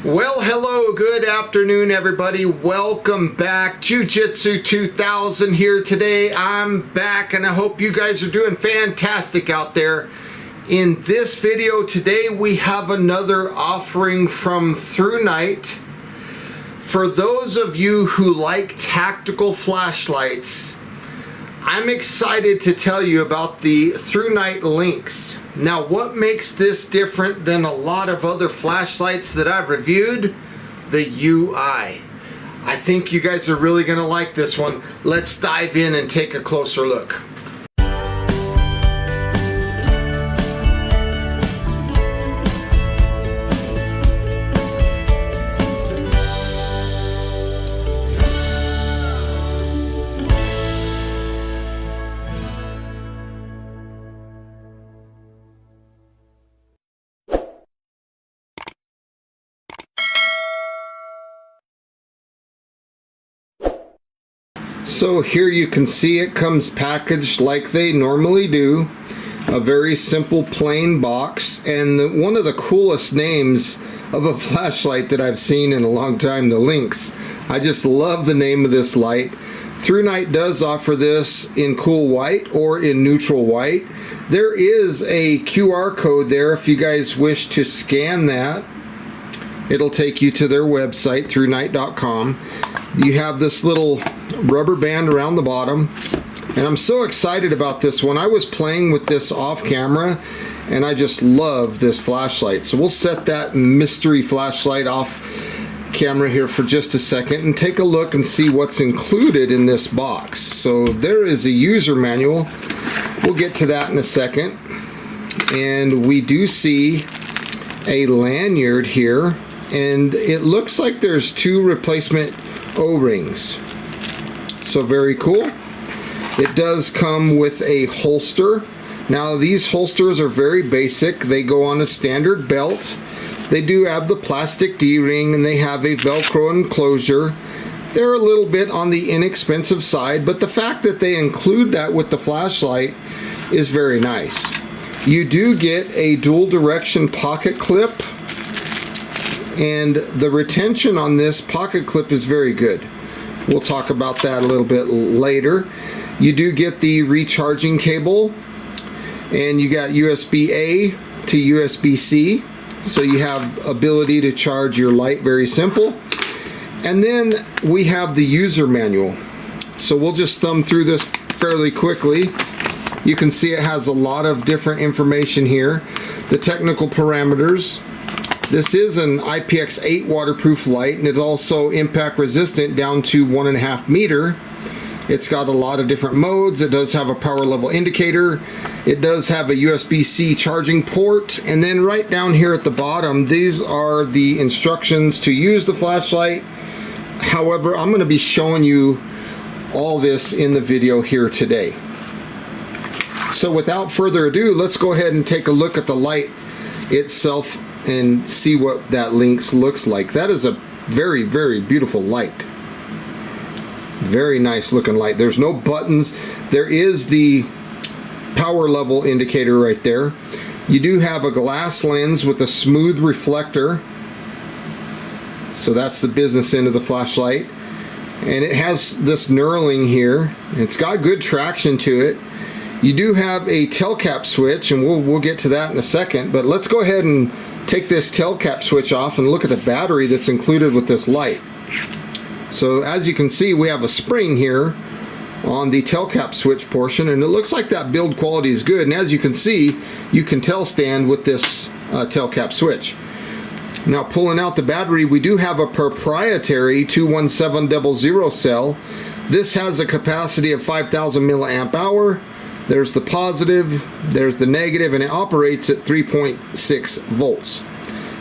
Well, hello, good afternoon, everybody. Welcome back. Jiu-Jitsu 2000 here today. I'm back, and I hope you guys are doing fantastic out there. In this video today, we have another offering from ThruNite. For those of you who like tactical flashlights, I'm excited to tell you about the ThruNite LYNX. Now, what makes this different than a lot of other flashlights that I've reviewed? The UI. I think you guys are really going to like this one. Let's dive in and take a closer look. So here you can see it comes packaged like they normally do. A very simple plain box, and one of the coolest names of a flashlight that I've seen in a long time, the LYNX. I just love the name of this light. ThruNite does offer this in cool white or in neutral white. There is a QR code there if you guys wish to scan that. It'll take you to their website, ThruNite.com. You have this little rubber band around the bottom, and I'm so excited about this one. I was playing with this off camera, and I just love this flashlight. So we'll set that mystery flashlight off camera here for just a second and take a look and see what's included in this box. So there is a user manual. We'll get to that in a second. And we do see a lanyard here, and it looks like there's two replacement O-rings. So very cool. It does come with a holster. Now these holsters are very basic. They go on a standard belt. They do have the plastic D-ring, and they have a Velcro enclosure. They're a little bit on the inexpensive side, but the fact that they include that with the flashlight is very nice. You do get a dual direction pocket clip, and the retention on this pocket clip is very good. We'll talk about that a little bit later. You do get the recharging cable, and you got USB-A to USB-C, so you have ability to charge your light, very simple. And then we have the user manual. So we'll just thumb through this fairly quickly. You can see it has a lot of different information here. The technical parameters. This is an IPX8 waterproof light, and it's also impact resistant down to 1.5 meter. It's got a lot of different modes. It does have a power level indicator. It does have a USB-C charging port. And then right down here at the bottom, these are the instructions to use the flashlight. However, I'm going to be showing you all this in the video here today. So without further ado, let's go ahead and take a look at the light itself and see what that LYNX looks like. That is a very, very beautiful light. Very nice looking light. There's no buttons. There is the power level indicator right there. You do have a glass lens with a smooth reflector. So that's the business end of the flashlight. And it has this knurling here. It's got good traction to it. You do have a tail cap switch, and we'll get to that in a second, but let's go ahead and take this tail cap switch off and look at the battery that's included with this light. So as you can see, we have a spring here on the tail cap switch portion, and it looks like that build quality is good. And as you can see, you can tell stand with this tail cap switch. Now, pulling out the battery, we do have a proprietary 21700 cell. This has a capacity of 5,000 milliamp hour. There's the positive, there's the negative, and it operates at 3.6 volts.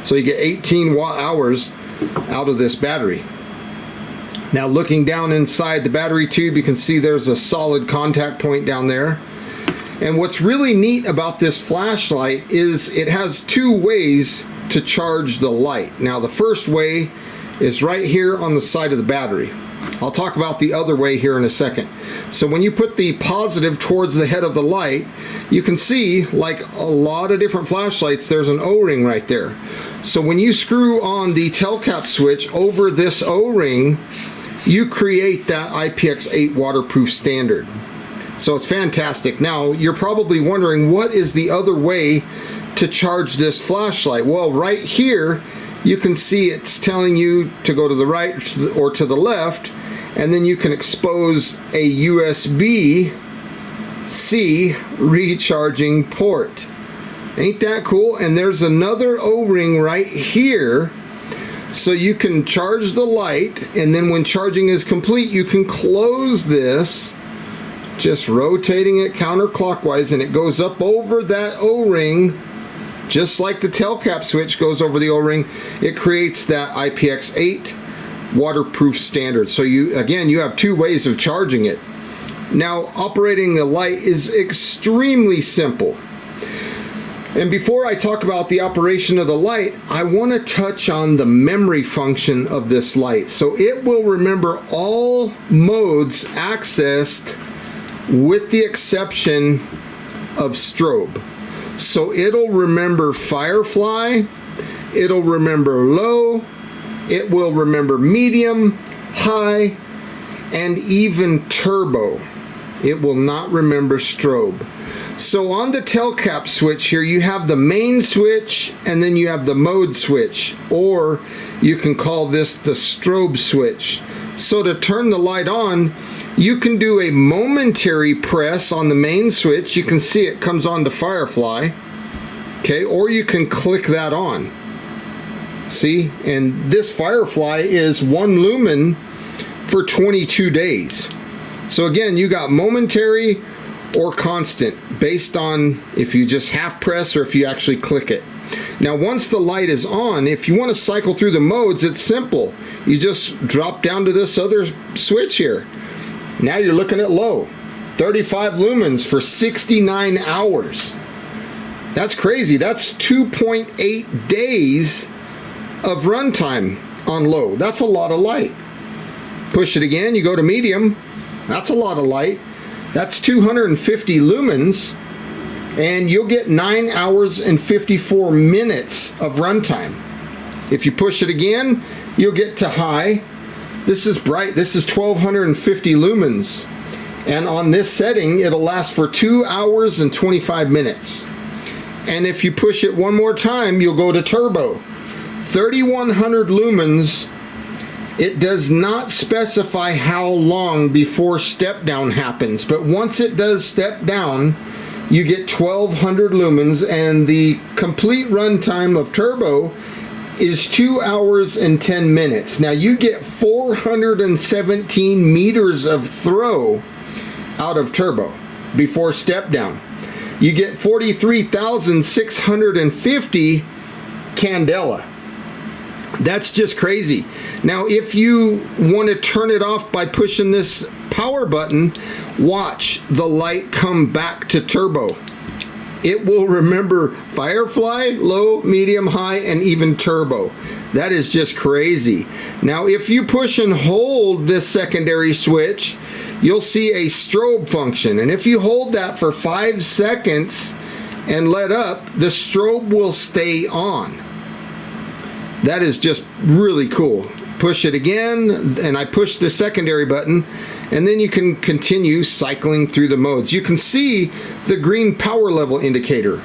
So you get 18 watt hours out of this battery. Now, looking down inside the battery tube, you can see there's a solid contact point down there. And what's really neat about this flashlight is it has two ways to charge the light. Now, the first way is right here on the side of the battery. I'll talk about the other way here in a second. So when you put the positive towards the head of the light, you can see, like a lot of different flashlights, there's an O-ring right there. So when you screw on the tail cap switch over this O-ring, you create that IPX8 waterproof standard. So it's fantastic. Now, you're probably wondering, what is the other way to charge this flashlight? Well, right here, you can see it's telling you to go to the right or to the left, and then you can expose a USB-C recharging port. Ain't that cool? And there's another O-ring right here, so you can charge the light, and then when charging is complete, you can close this, just rotating it counterclockwise, and it goes up over that O-ring, just like the tail cap switch goes over the O-ring. It creates that IPX8 waterproof standard. So you have two ways of charging it. Now, operating the light is extremely simple. And before I talk about the operation of the light, I want to touch on the memory function of this light. So it will remember all modes accessed with the exception of strobe. So it'll remember Firefly, it'll remember low, it will remember medium, high, and even turbo. It will not remember strobe. So on the tail cap switch here, you have the main switch, and then you have the mode switch, or you can call this the strobe switch. So to turn the light on, you can do a momentary press on the main switch. You can see it comes on to Firefly, okay, or you can click that on. See, and this Firefly is 1 lumen for 22 days. So again, you got momentary or constant based on if you just half press or if you actually click it. Now, once the light is on, if you want to cycle through the modes, it's simple. You just drop down to this other switch here. Now you're looking at low, 35 lumens for 69 hours. That's crazy. That's 2.8 days of runtime on low. That's a lot of light. Push it again, you go to medium. That's a lot of light. That's 250 lumens, and you'll get 9 hours and 54 minutes of runtime. If you push it again, you'll get to high. This is bright. This is 1250 lumens. And on this setting, it'll last for 2 hours and 25 minutes. And if you push it one more time, you'll go to turbo. 3100 lumens. It does not specify how long before step down happens, but once it does step down, you get 1200 lumens, and the complete runtime of turbo is 2 hours and 10 minutes. Now you get 417 meters of throw out of turbo before step down. You get 43,650 candela. That's just crazy. Now, if you want to turn it off by pushing this power button, watch the light come back to turbo. It will remember Firefly, low, medium, high, and even turbo. That is just crazy. Now, if you push and hold this secondary switch, you'll see a strobe function. And if you hold that for 5 seconds and let up, the strobe will stay on. That is just really cool. Push it again, and I push the secondary button, and then you can continue cycling through the modes. You can see the green power level indicator.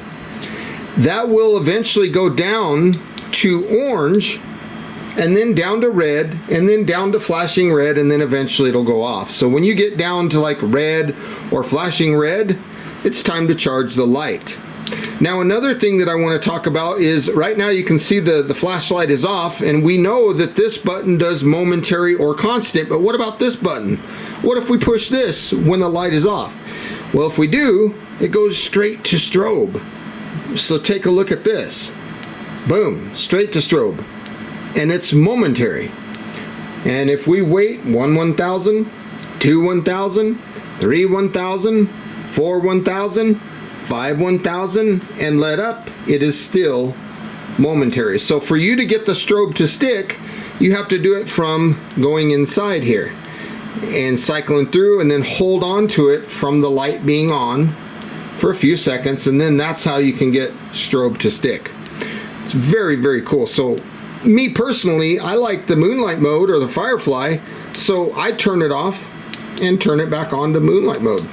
That will eventually go down to orange, and then down to red, and then down to flashing red, and then eventually it'll go off. So when you get down to like red or flashing red, it's time to charge the light. Now, another thing that I want to talk about is right now you can see the flashlight is off, and we know that this button does momentary or constant, but what about this button? What if we push this when the light is off? Well, if we do, it goes straight to strobe. So take a look at this. Boom, straight to strobe. And it's momentary. And if we wait 1 1000, 2 1000, 3 1000, 4 1000, 5 1000, and let up, it is still momentary. So for you to get the strobe to stick, you have to do it from going inside here. and cycling through, and then hold on to it from the light being on for a few seconds, and then that's how you can get strobe to stick. It's very, very cool. So me personally, I like the moonlight mode or the firefly, so I turn it off and turn it back on to moonlight mode.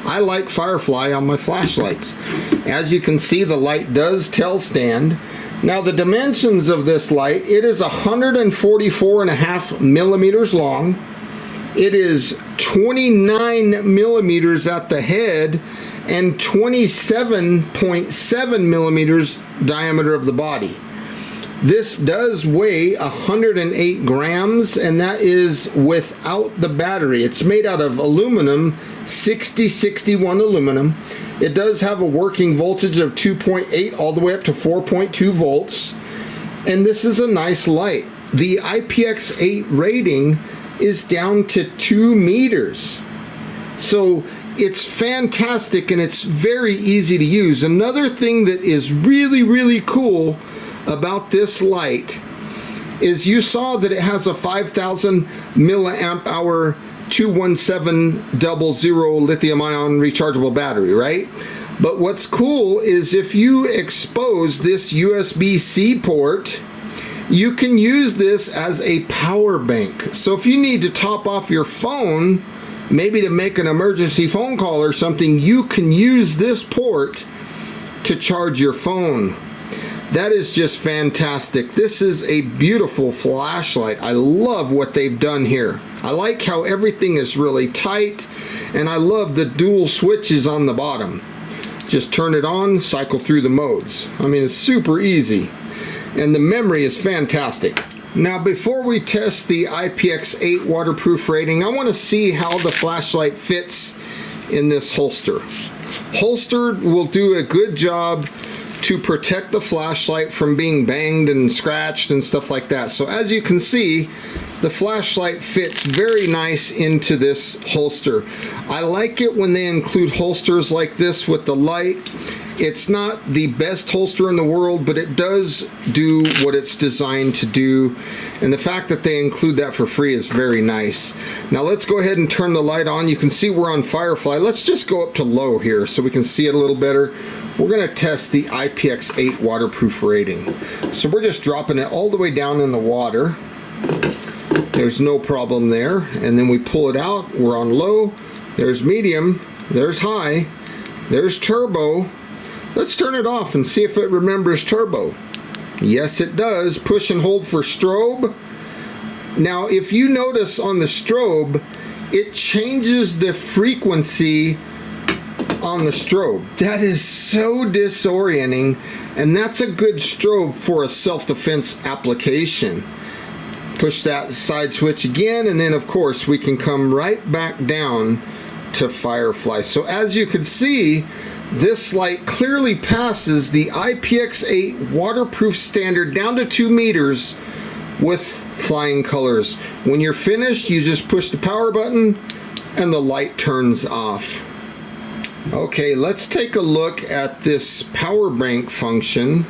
I like firefly on my flashlights. As you can see, the light does tell stand. Now the dimensions of this light, it is 144.5 millimeters long. It is 29 millimeters at the head and 27.7 millimeters diameter of the body. This does weigh 108 grams, and that is without the battery. It's made out of aluminum, 6061 aluminum. It does have a working voltage of 2.8 all the way up to 4.2 volts. And this is a nice light. The IPX8 rating is down to 2 meters. So it's fantastic, and it's very easy to use. Another thing that is really, really cool about this light is you saw that it has a 5,000 milliamp hour 21700 lithium ion rechargeable battery, right? But what's cool is if you expose this USB-C port, you can use this as a power bank. So if you need to top off your phone, maybe to make an emergency phone call or something, you can use this port to charge your phone. That is just fantastic. This is a beautiful flashlight. I love what they've done here. I like how everything is really tight, and I love the dual switches on the bottom. Just turn it on, cycle through the modes. I mean, it's super easy, and the memory is fantastic. Now, before we test the IPX8 waterproof rating, I want to see how the flashlight fits in this holster. Holster will do a good job to protect the flashlight from being banged and scratched and stuff like that. So as you can see, the flashlight fits very nice into this holster. I like it when they include holsters like this with the light. It's not the best holster in the world, but it does do what it's designed to do. And the fact that they include that for free is very nice. Now let's go ahead and turn the light on. You can see we're on Firefly. Let's just go up to low here so we can see it a little better. We're going to test the IPX8 waterproof rating. So we're just dropping it all the way down in the water. There's no problem there. And then we pull it out. We're on low. There's medium. There's high. There's turbo. Let's turn it off and see if it remembers turbo. Yes, it does. Push and hold for strobe. Now, if you notice on the strobe, it changes the frequency on the strobe. That is so disorienting, and that's a good strobe for a self-defense application. Push that side switch again, and then of course we can come right back down to Firefly. So as you can see, this light clearly passes the IPX8 waterproof standard down to 2 meters with flying colors. When you're finished, you just push the power button and the light turns off. Okay, let's take a look at this power bank function.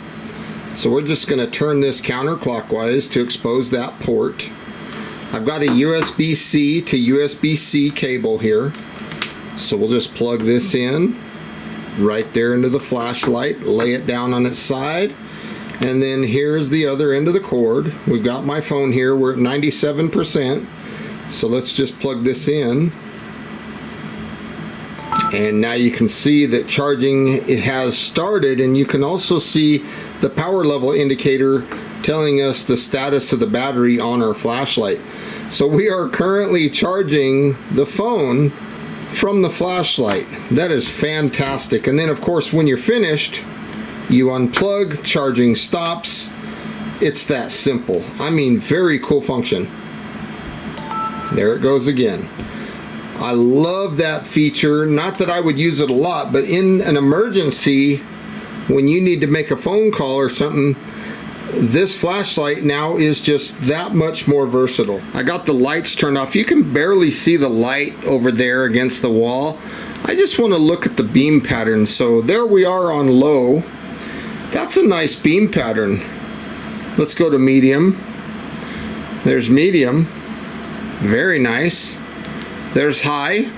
So we're just going to turn this counterclockwise to expose that port. I've got a USB-C to USB-C cable here. So we'll just plug this in right there into the flashlight, lay it down on its side, and then here's the other end of the cord. We've got my phone here. We're at 97%. So let's just plug this in. And now you can see that charging, it has started, and you can also see the power level indicator telling us the status of the battery on our flashlight. So we are currently charging the phone from the flashlight. That is fantastic. And then of course when you're finished, you unplug, charging stops. It's that simple. I mean, very cool function. There it goes again. I love that feature. Not that I would use it a lot, but in an emergency, when you need to make a phone call or something, this flashlight now is just that much more versatile. I got the lights turned off. You can barely see the light over there against the wall. I just want to look at the beam pattern. So there we are on low. That's a nice beam pattern. Let's go to medium. There's medium. Very nice. There's high.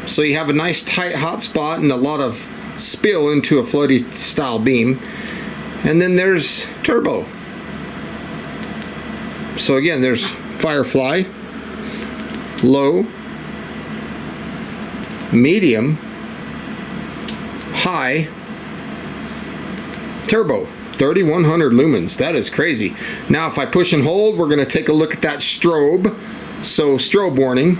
So you have a nice tight hot spot and a lot of spill into a floaty style beam. And then there's turbo. So again, there's Firefly, low, medium, high, turbo. 3100 lumens. That is crazy. Now if I push and hold, we're going to take a look at that strobe. So strobe warning.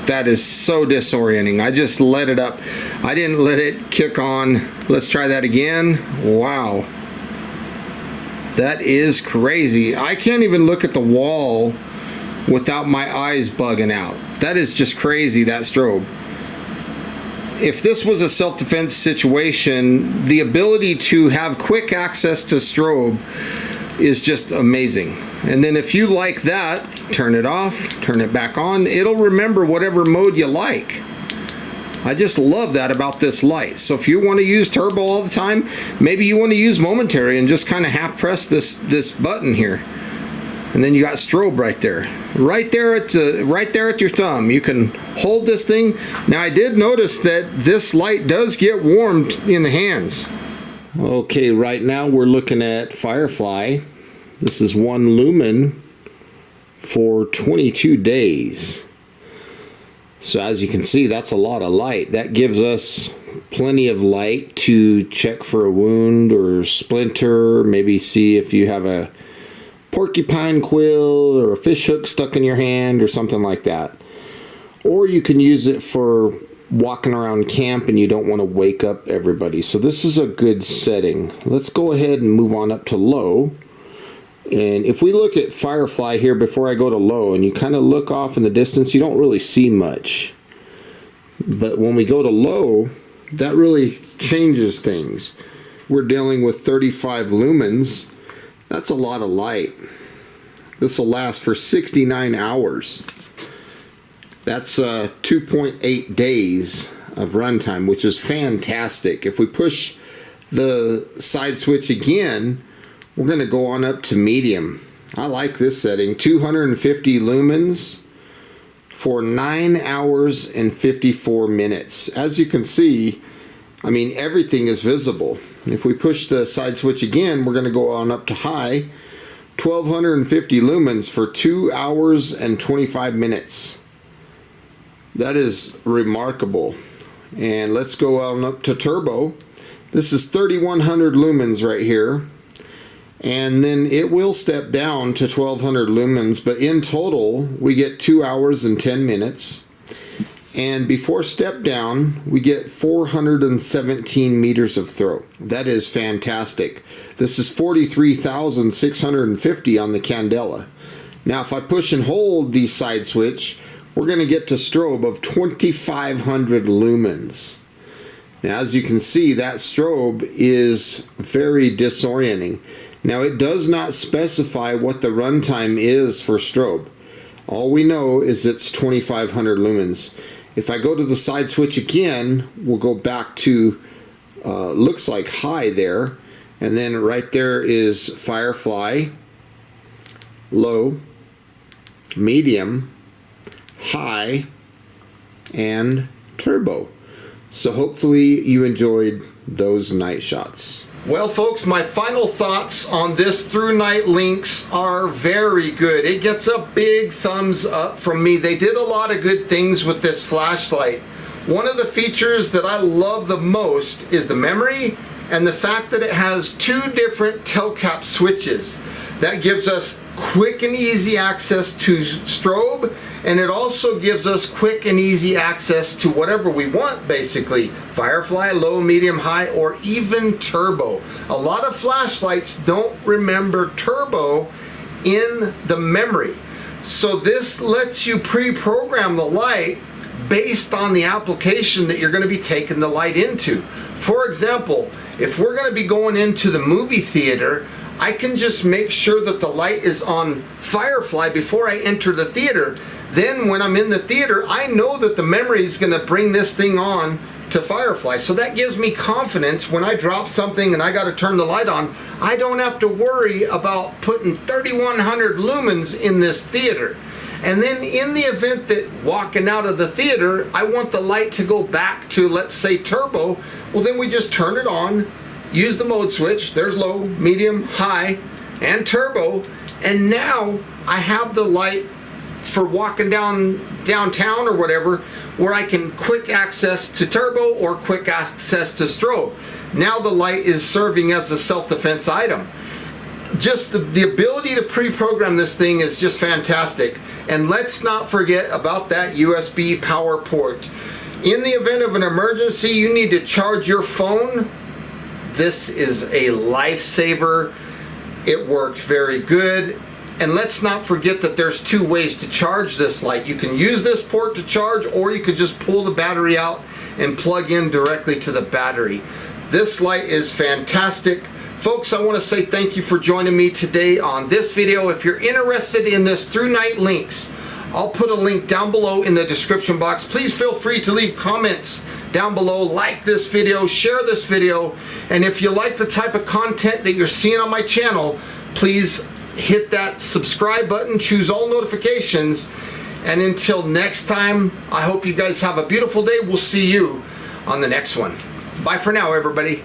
That is so disorienting. I just let it up. I didn't let it kick on. Let's try that again. Wow. That is crazy. I can't even look at the wall without my eyes bugging out. That is just crazy, that strobe. If this was a self-defense situation, the ability to have quick access to strobe is just amazing. And then if you like that, turn it off, turn it back on. It'll remember whatever mode you like. I just love that about this light. So if you want to use turbo all the time, maybe you want to use momentary and just kind of half press this button here. And then you got strobe right there. Right there at your thumb. You can hold this thing. Now I did notice that this light does get warmed in the hands. Okay, right now we're looking at Firefly. This is 1 lumen for 22 days. So as you can see, that's a lot of light. That gives us plenty of light to check for a wound or splinter, maybe see if you have a porcupine quill or a fish hook stuck in your hand or something like that. Or you can use it for walking around camp and you don't want to wake up everybody. So this is a good setting. Let's go ahead and move on up to low. And if we look at Firefly here before I go to low, and you kind of look off in the distance, you don't really see much. But when we go to low, that really changes things. We're dealing with 35 lumens. That's a lot of light. This will last for 69 hours. That's 2.8 days of runtime, which is fantastic. If we push the side switch again, we're going to go on up to medium. I like this setting. 250 lumens for 9 hours and 54 minutes. As you can see, I mean, everything is visible. If we push the side switch again, we're going to go on up to high. 1250 lumens for 2 hours and 25 minutes. That is remarkable. And let's go on up to turbo. This is 3100 lumens right here. And then it will step down to 1200 lumens, but in total we get 2 hours and 10 minutes. And before step down, we get 417 meters of throw. That is fantastic. This is 43,650 on the Candela. Now if I push and hold the side switch, we're going to get to strobe of 2500 lumens. Now as you can see, that strobe is very disorienting. Now it does not specify what the runtime is for strobe. All we know is it's 2500 lumens. If I go to the side switch again, we'll go back to, looks like high there. And then right there is Firefly, low, medium, high, and turbo. So hopefully you enjoyed those night shots. Well folks, my final thoughts on this ThruNite LYNX are very good. It gets a big thumbs up from me. They did a lot of good things with this flashlight. One of the features that I love the most is the memory and the fact that it has 2 different telcap switches. That gives us quick and easy access to strobe, and it also gives us quick and easy access to whatever we want, basically. Firefly, low, medium, high, or even turbo. A lot of flashlights don't remember turbo in the memory. So this lets you pre-program the light based on the application that you're going to be taking the light into. For example, if we're going to be going into the movie theater, I can just make sure that the light is on Firefly before I enter the theater. Then when I'm in the theater, I know that the memory is going to bring this thing on to Firefly. So that gives me confidence when I drop something and I got to turn the light on. I don't have to worry about putting 3100 lumens in this theater. And then in the event that walking out of the theater, I want the light to go back to, let's say, turbo, well then we just turn it on, use the mode switch, there's low, medium, high, and turbo, and now I have the light for walking downtown or whatever, where I can quick access to turbo or quick access to strobe. Now the light is serving as a self-defense item. Just the ability to pre-program this thing is just fantastic. And let's not forget about that USB power port. In the event of an emergency, you need to charge your phone. This is a lifesaver. It works very good. And let's not forget that there's two ways to charge this light. You can use this port to charge, or you could just pull the battery out and plug in directly to the battery. This light is fantastic. Folks, I want to say thank you for joining me today on this video. If you're interested in this ThruNite LYNX, I'll put a link down below in the description box. Please feel free to leave comments down below, like this video, share this video, and if you like the type of content that you're seeing on my channel, please hit that subscribe button, choose all notifications, and until next time, I hope you guys have a beautiful day. We'll see you on the next one. Bye for now, everybody.